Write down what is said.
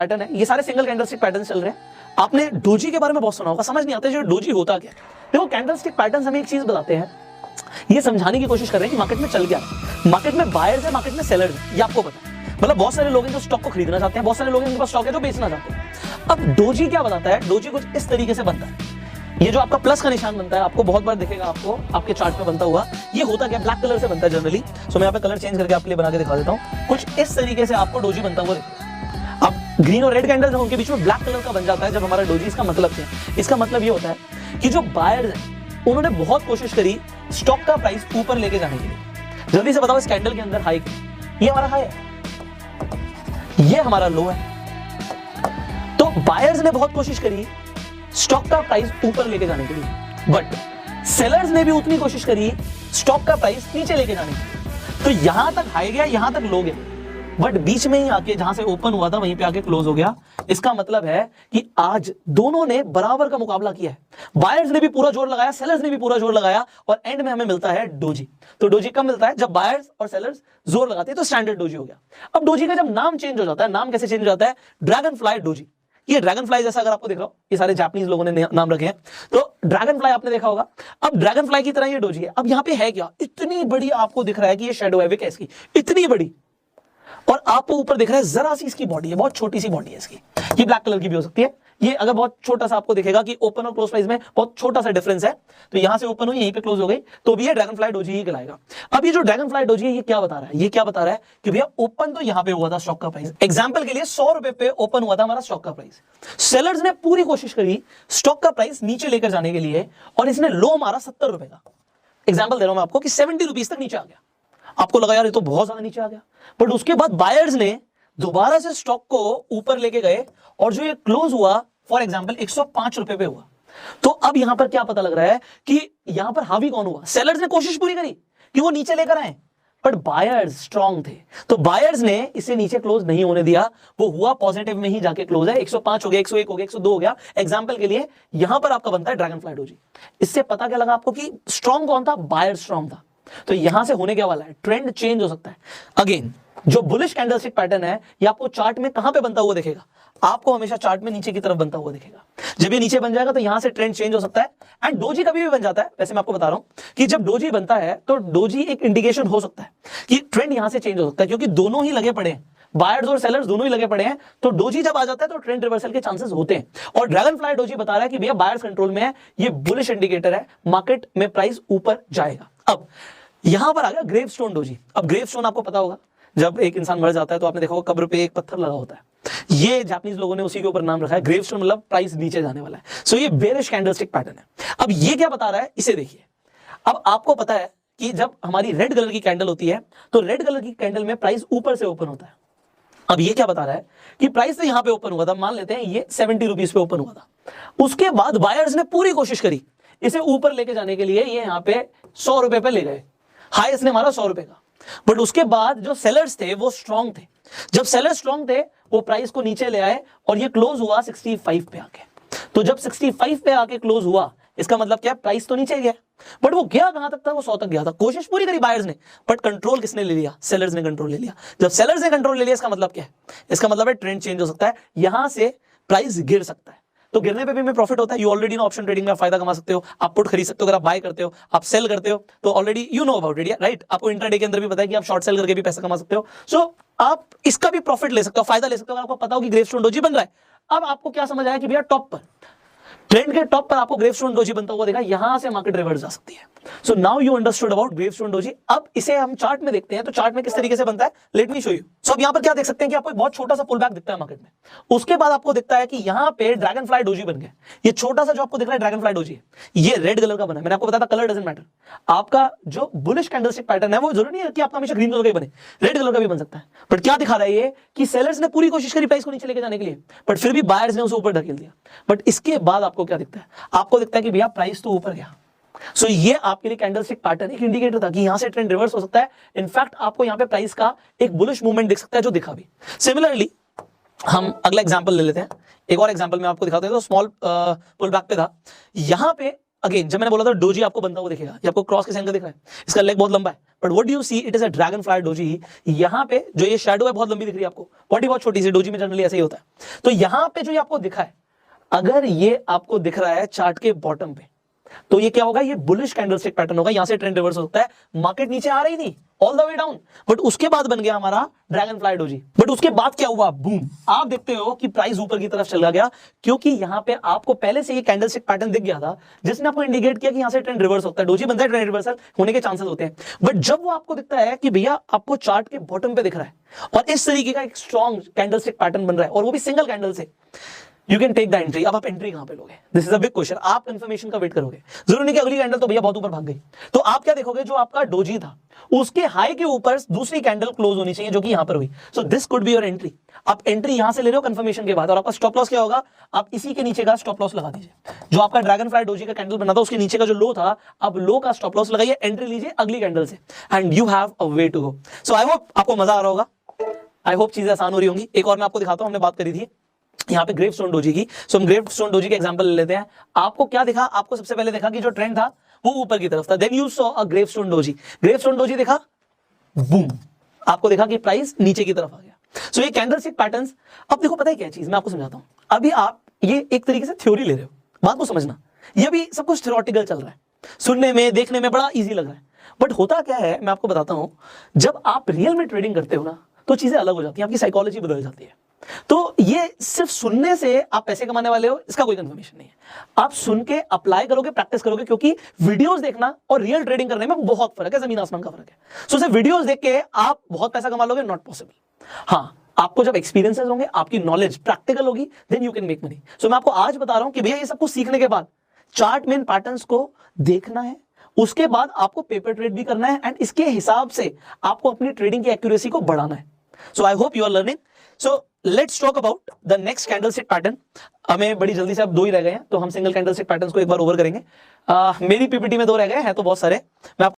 Pattern है, ये सारे सिंगल कैंडलस्टिक पैटर्न चल रहे हैं। आपने डोजी के बारे में बहुत सुना होगा, समझ नहीं आता जो डोजी होता क्या है। देखो कैंडलस्टिक पैटर्न हमें एक चीज बताते हैं, ये समझाने की कोशिश कर रहे हैं कि मार्केट में चल क्या है। मार्केट में बायर्स है, मार्केट में सेलर्स है, ये आपको पता है। मतलब बहुत सारे लोग हैं जो स्टॉक को खरीदना चाहते हैं, बहुत सारे लोग हैं जिनके पास स्टॉक है जो बेचना चाहते हैं। अब डोजी क्या बताता है, डोजी कुछ इस तरीके से बनता है। ये जो आपका प्लस का निशान बनता है, आपको बहुत बार दिखेगा, आपको आपके चार्ट में बनता हुआ। ये होता क्या, ब्लैक कलर से बनता है जनरली। सो मैं यहाँ पे कलर चेंज करके आपके लिए बना के दिखा देता हूँ। कुछ इस तरीके से आपको डोजी बनता हुआ दिखेगा। अब ग्रीन और रेड कैंडल्स हैं, उनके बीच में ब्लैक कलर का बन जाता है जब हमारा डोजी। इसका मतलब क्या है, इसका मतलब ये होता है कि जो बायर्स हैं उन्होंने बहुत कोशिश करी स्टॉक का प्राइस ऊपर लेके जाने के लिए। जल्दी से बताओ इस कैंडल के अंदर हाई, ये हमारा हाई है, ये हमारा लो है। तो बायर्स ने बहुत कोशिश करी स्टॉक का प्राइस ऊपर लेके जाने के लिए, बट सेलर्स ने भी उतनी कोशिश करी स्टॉक का प्राइस नीचे लेके जाने के लिए। तो यहां तक हाई गया, यहां तक लो गया, बट बीच में ही आके जहां से ओपन हुआ था वहीं पे आके क्लोज हो गया। इसका मतलब है कि आज दोनों ने बराबर का मुकाबला किया है। बायर्स ने भी पूरा जोर लगाया, सेलर्स ने भी पूरा जोर लगाया, और एंड में हमें मिलता है डोजी। तो डोजी कब मिलता है, जब बायर्स और सेलर्स जोर लगाते हैं, तो स्टैंडर्ड डोजी हो गया। अब डोजी का जब नाम चेंज हो जाता है, नाम कैसे चेंज हो जाता है, ड्रैगन फ्लाई डोजी। ये ड्रैगन फ्लाई जैसा अगर आपको दिख रहा हो, ये सारे जापानीज लोगों ने नाम रखे हैं, तो ड्रैगन फ्लाई आपने देखा होगा। अब ड्रैगन फ्लाई की तरह ये डोजी है। अब यहाँ पे है क्या, इतनी बड़ी आपको दिख रहा है कि ये शेडो है, विक है इसकी, इतनी बड़ी, और आपको ऊपर दिख रहा है जरा सी इसकी बॉडी है, बहुत छोटी सी बॉडी है इसकी। ये ब्लैक कलर की भी हो सकती है। ये अगर बहुत छोटा सा आपको दिखेगा कि ओपन और क्लोज प्राइस में बहुत छोटा सा डिफरेंस है, तो यहां से ओपन हुई यहीं पे क्लोज हो गई, तो भी ये ड्रैगन फ्लाई डोजी ही कहलाएगा। अब ये जो ड्रैगन फ्लाई डोजी है, ये क्या बता रहा है, ये क्या बता रहा है कि भैया ओपन तो यहां पे हुआ था स्टॉक का प्राइस, एग्जांपल के लिए 100 रुपए पे ओपन हुआ था हमारा स्टॉक का प्राइस। सेलर्स ने पूरी कोशिश करी स्टॉक का प्राइस नीचे लेकर जाने के लिए, और इसने लो मारा 70 रुपए का। एग्जांपल दे रहा हूं मैं आपको कि 70 रुपीज तक नीचे आ गया। आपको लगा यार ये तो बहुत ज्यादा नीचे आ गया, बट उसके बाद बायर्स ने दोबारा से स्टॉक को ऊपर लेके गए, और जो ये क्लोज हुआ फॉर एग्जांपल 105 रुपए पे हुआ। तो अब यहां पर क्या पता लग रहा है कि यहां पर हावी कौन हुआ, सेलर्स ने कोशिश पूरी करी कि वो नीचे लेकर आए, बट बायर्स स्ट्रांग थे, तो बायर्स ने इसे नीचे क्लोज नहीं होने दिया। वो हुआ पॉजिटिव में ही जाके क्लोज है, 105 हो गया, 101 हो गया, 102 हो गया। एग्जांपल के लिए यहां पर आपका बनता है ड्रैगन फ्लाई डोजी। इससे पता क्या लगा आपको कि स्ट्रांग कौन था, बायर स्ट्रांग था। तो यहां से होने क्या वाला है, ट्रेंड चेंज हो सकता है। अगेन जो बुलिश कैंडलस्टिक पैटर्न है, ये आपको चार्ट में कहां पे बनता हुआ दिखेगा, आपको हमेशा चार्ट में नीचे की तरफ बनता हुआ दिखेगा। जब ये नीचे बन जाएगा तो यहां से ट्रेंड चेंज हो सकता है। एंड डोजी कभी भी बन जाता है, वैसे मैं आपको बता रहा हूं कि जब डोजी बनता है तो डोजी एक इंडिकेशन हो सकता है कि ट्रेंड यहां से चेंज हो सकता है, क्योंकि दोनों ही लगे पड़े हैं, बायर्स और सेलर्स दोनों ही लगे पड़े हैं। तो डोजी जब आ जाता है तो ट्रेंड रिवर्सल के चांसेस होते हैं, और ड्रैगन फ्लाई डोजी बता रहा है कि भैया बायर्स कंट्रोल में है, ये बुलिश इंडिकेटर है, मार्केट में प्राइस ऊपर जाएगा। अब यहां पर आ गया ग्रेवस्टोन डोजी। अब ग्रेवस्टोन आपको पता होगा, जब एक इंसान मर जाता है तो आपने देखा होगा कब्र पे एक पत्थर लगा होता है, ये जापानीज लोगों ने उसी के ऊपर नाम रखा है ग्रेवस्टोन, मतलब प्राइस नीचे जाने वाला है। सो ये बेरिश कैंडलस्टिक पैटर्न है। अब ये क्या बता रहा है, इसे देखिए। अब आपको पता है कि जब हमारी रेड कलर की कैंडल होती है तो रेड कलर की कैंडल में प्राइस ऊपर से ओपन होता है। अब ये क्या बता रहा है कि प्राइस तो यहां पे ओपन हुआ था, मान लेते हैं ये 70 रुपीज पे ओपन हुआ था, उसके बाद बायर्स ने पूरी कोशिश करी इसे ऊपर लेके जाने के लिए, ये यहां पे 100 रुपए पे ले गए, हाईएस्ट ने मारा 100 रुपए का, बट उसके बाद जो सेलर्स थे वो स्ट्रांग थे। जब सेलर्स स्ट्रांग थे वो प्राइस को नीचे ले आए, और ये क्लोज हुआ 65 पे आके। तो जब 65 पे आके क्लोज हुआ, इसका मतलब क्या, प्राइस तो नीचे गया, बट वो गया कहां तक था, वो 100 तक गया था। कोशिश पूरी करी बायर्स ने, बट कंट्रोल किसने ले लिया, सेलर्स ने कंट्रोल ले लिया। जब सेलर्स ने कंट्रोल ले लिया, इसका मतलब क्या है, इसका मतलब है ट्रेंड चेंज हो सकता है, यहां से प्राइस गिर सकता है। तो गिरने पे भी में प्रॉफिट होता है। You already know option trading में फायदा कमा सकते हो, आप पुट खरीद सकते हो, अगर आप बाय करते हो, आप सेल करते हो, तो already you know about it, right. आपको इंट्राडे के अंदर भी पता है कि आप शॉर्ट सेल करके भी पैसा कमा सकते हो। सो आप इसका भी प्रॉफिट ले सकते हो, फायदा ले सकते हो, अगर आपको पता हो कि ग्रेवस्टोन डोजी बन रहा है। अब आपको क्या समझ आया कि भैया टॉप पर, ट्रेंड के टॉप पर आपको ग्रेवस्टोन डोजी बनता हुआ देखा, यहां से मार्केट रिवर्स जा सकती है। So now you understood about gravestone doji. अब इसे हम चार्ट में देखते हैं, तो चार्ट में किस तरीके से बनता है, लेट मी शो यू। सो अब यहां पर क्या देख सकते हैं कि आपको एक बहुत छोटा सा पुल बैक दिखता है मार्केट में, उसके बाद आपको दिखता है कि यहां पे ड्रैगन फ्लाई डोजी बन गया। ये छोटा सा जो आपको दिख रहा है ड्रैगन फ्लाई डोजी है, ये रेड कलर का बना है। मैंने आपको बताया था कलर डजंट मैटर, आपका जो बुलिश कैंडलस्टिक पैटर्न है वो जरूरी नहीं है कि आपका हमेशा ग्रीन कलर का ही बने, रेड कलर का भी बन सकता है। बट क्या दिखा रहा है ये कि सेलर्स ने पूरी कोशिश करी प्राइस को नीचे लेके जाने के लिए, बट फिर भी बायर्स ने उसे ऊपर धकेल दिया। बट इसके बाद आपको क्या दिखता है, आपको दिखता है कि भैया प्राइस तो ऊपर गया। सो ये आपके लिए कैंडलस्टिक पैटर्न एक इंडिकेटर था कि यहां से ट्रेंड रिवर्स हो सकता है। इनफैक्ट आपको यहां पे प्राइस का एक बुलिश मूवमेंट दिख सकता है, जो दिखा भी। सिमिलरली हम अगला एग्जांपल ले लेते हैं, एक और एग्जांपल मैं आपको दिखाता हूं। तो स्मॉल पुल बैक पे था, यहां पे अगेन जब मैंने बोला था डोजी आपको बनता हुआ दिखेगा, ये आपको क्रॉस के एंगल दिख रहा है, इसका लेग बहुत लंबा है, but what do you see, it is a dragonfly doji. यहाँ पे जो ये शैडो है बहुत लंबी दिख रही है आपको, बॉडी बहुत छोटी सी, डोजी में जनरली ऐसे ही होता है। तो यहाँ पे जो ये आपको दिखा है, अगर ये आपको दिख रहा है चार्ट के बॉटम पे, तो ये क्या होगा, ये बुलिश कैंडलस्टिक पैटर्न होगा, यहां से ट्रेंड रिवर्स होता है, मार्केट नीचे आ रही थी all the way down, but उसके बाद बन गया हमारा ड्रैगन फ्लाई डोजी। बट उसके बाद क्या हुआ, बूम, आप देखते हो कि प्राइस ऊपर की तरफ चला गया, क्योंकि यहां पे आपको पहले से ये कैंडलस्टिक पैटर्न दिख गया था जिसने आपको इंडिकेट किया कि यहां से ट्रेंड रिवर्स होता है, डोजी बनता है, ट्रेंड रिवर्सल होने के चांसेस होते हैं। बट जब वो आपको दिखता है कि भैया आपको चार्ट के बॉटम पे दिख रहा है और इस तरीके का एक स्ट्रॉन्ग कैंडलस्टिक पैटर्न बन रहा है और वो भी सिंगल कैंडल से, you can take the entry. अब आप एंट्री कहां पे लोगे, this is a big question. आप कंफर्मेशन का वेट करोगे, जरूरी नहीं कि अगली कैंडल तो भैया बहुत ऊपर भाग गई, तो आप क्या देखोगे, जो आपका डोजी था उसके हाई के ऊपर दूसरी कैंडल क्लोज होनी चाहिए जो कि यहां पर हुई, so this could be your entry. आप एंट्री यहां से ले रहे हो कंफर्मेशन के बाद, और आपका स्टॉप लॉस क्या होगा, आप इसी के नीचे का स्टॉप लॉस लगा दीजिए। जो आपका ड्रैगन फ्लाई डोजी का कैंडल बना था उसके नीचे का जो लो था, अब लो का स्टॉप लॉस लगाइए, एंट्री लीजिए अगली कैंडल से, and you have a way to go. So I hope आपको मजा आ रहा होगा, आई होप चीजें आसान हो रही होंगी। एक और मैं आपको दिखाता हूं, हमने बात करी थी यहाँ पे ग्रेवस्टोन डोजी की, सो हम ग्रेवस्टोन डोजी के एग्जांपल ले लेते हैं। आपको क्या दिखा, आपको सबसे पहले देखा कि जो ट्रेंड था वो ऊपर की तरफ था, then you saw a gravestone doji, gravestone doji देखा, बूम, आपको देखा कि प्राइस नीचे की तरफ आ गया। सो ये कैंडलस्टिक पैटर्न्स, अब देखो पता है क्या चीज, मैं आपको समझाता हूं। अभी आप ये एक तरीके से थ्योरी ले रहे हो, बात को समझना, ये भी सब कुछ थ्योरेटिकल चल रहा है, सुनने में देखने में बड़ा इजी लग रहा है, बट होता क्या है मैं आपको बताता हूं। जब आप रियल में ट्रेडिंग करते हो ना, तो चीजें अलग हो जाती हैं, आपकी साइकोलॉजी बदल जाती है। तो ये सिर्फ सुनने से आप पैसे कमाने वाले हो, इसका कोई कंफर्मेशन नहीं है। आप सुन के अप्लाई करोगे, प्रैक्टिस करोगे, क्योंकि वीडियोस देखना और रियल ट्रेडिंग करने में बहुत फर्क है, जमीन आसमान का फर्क है। सो सिर्फ वीडियोस देख के आप बहुत पैसा कमा लोगे, नॉट पॉसिबल। हाँ, आपको जब एक्सपीरियंसेस होंगे, आपकी नॉलेज प्रैक्टिकल होगी, then you can make money. So मैं आपको आज बता रहा हूं कि भैया ये सब कुछ सीखने के बाद चार्ट मेन पैटर्न्स को देखना है, उसके बाद आपको पेपर ट्रेड भी करना है, एंड इसके हिसाब से आपको अपनी ट्रेडिंग की एक्यूरेसी को बढ़ाना है। So I hope you are learning. So let's talk about the next candlestick pattern. हमें बड़ी जल्दी से अब 2 ही रह गए हैं, तो हम सिंगल कैंडलस्टिक पैटर्न्स को एक बार ओवर करेंगे। मेरी पीपीटी में 2 रह गए हैं, तो बहुत सारे मैं